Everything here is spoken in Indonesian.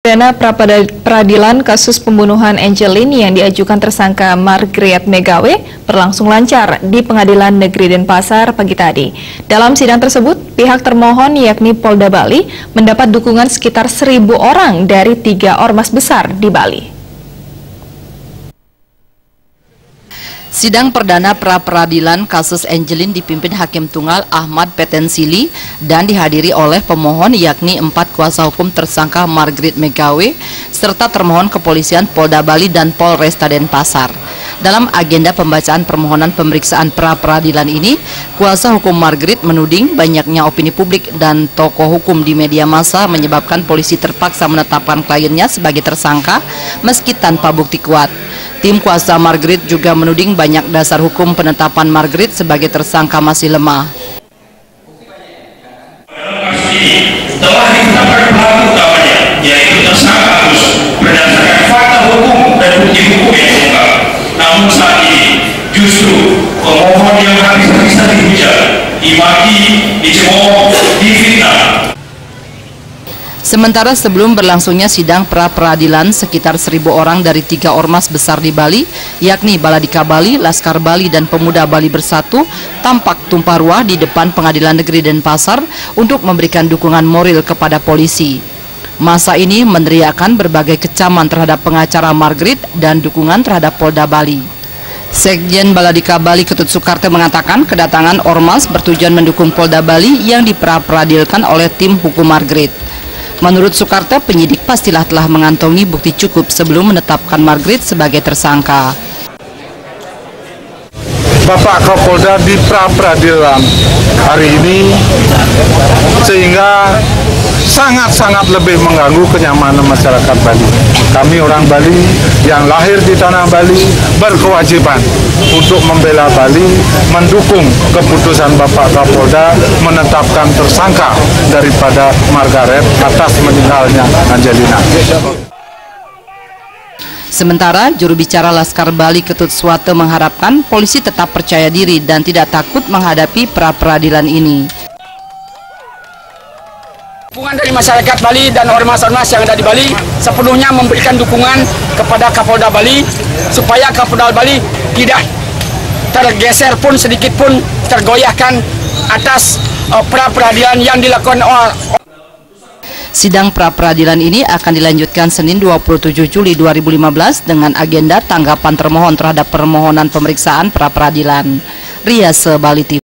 Pidana pra-peradilan kasus pembunuhan Angelin yang diajukan tersangka Margaret Megawe berlangsung lancar di Pengadilan Negeri Denpasar pagi tadi. Dalam sidang tersebut, pihak termohon yakni Polda Bali mendapat dukungan sekitar 1.000 orang dari 3 ormas besar di Bali. Sidang perdana pra-peradilan kasus Angelin dipimpin Hakim Tunggal Ahmad Petensili dan dihadiri oleh pemohon yakni 4 kuasa hukum tersangka Margaret Megawe serta termohon kepolisian Polda Bali dan Polresta Denpasar. Dalam agenda pembacaan permohonan pemeriksaan pra-peradilan ini, kuasa hukum Margaret menuding banyaknya opini publik dan tokoh hukum di media massa menyebabkan polisi terpaksa menetapkan kliennya sebagai tersangka meski tanpa bukti kuat. Tim kuasa Margaret juga menuding banyak dasar hukum penetapan Margaret sebagai tersangka masih lemah. Kasus ini telah ditetapkan pelaku utamanya, yaitu tersangka Agus, berdasarkan fakta hukum dan bukti hukum yang lengkap. Namun saat ini justru pemohon yang habis-habisan dihujat, dimaki, dicemooh, difitnah. Sementara sebelum berlangsungnya sidang pra-peradilan, sekitar 1.000 orang dari 3 ormas besar di Bali, yakni Baladika Bali, Laskar Bali, dan Pemuda Bali Bersatu, tampak tumpah ruah di depan Pengadilan Negeri Denpasar untuk memberikan dukungan moral kepada polisi. Masa ini meneriakkan berbagai kecaman terhadap pengacara Margaret dan dukungan terhadap Polda Bali. Sekjen Baladika Bali Ketut Soekarto mengatakan kedatangan ormas bertujuan mendukung Polda Bali yang dipra-peradilkan oleh tim hukum Margaret. Menurut Soekarto, penyidik pastilah telah mengantongi bukti cukup sebelum menetapkan Margaret sebagai tersangka. Bapak Kapolda di pra-peradilan hari ini sehingga sangat-sangat lebih mengganggu kenyamanan masyarakat Bali. Kami orang Bali yang lahir di tanah Bali berkewajiban untuk membela Bali, mendukung keputusan Bapak Kapolda menetapkan tersangka daripada Margaret atas meninggalnya Angelina. Sementara juru bicara Laskar Bali Ketut Soekarto mengharapkan polisi tetap percaya diri dan tidak takut menghadapi pra-peradilan ini. Dukungan dari masyarakat Bali dan ormas-ormas yang ada di Bali sepenuhnya memberikan dukungan kepada Kapolda Bali supaya Kapolda Bali tidak tergeser pun sedikit pun tergoyahkan atas pra-peradilan yang dilakukan Sidang pra-peradilan ini akan dilanjutkan Senin 27 Juli 2015 dengan agenda tanggapan termohon terhadap permohonan pemeriksaan pra-peradilan. Riase Bali TV.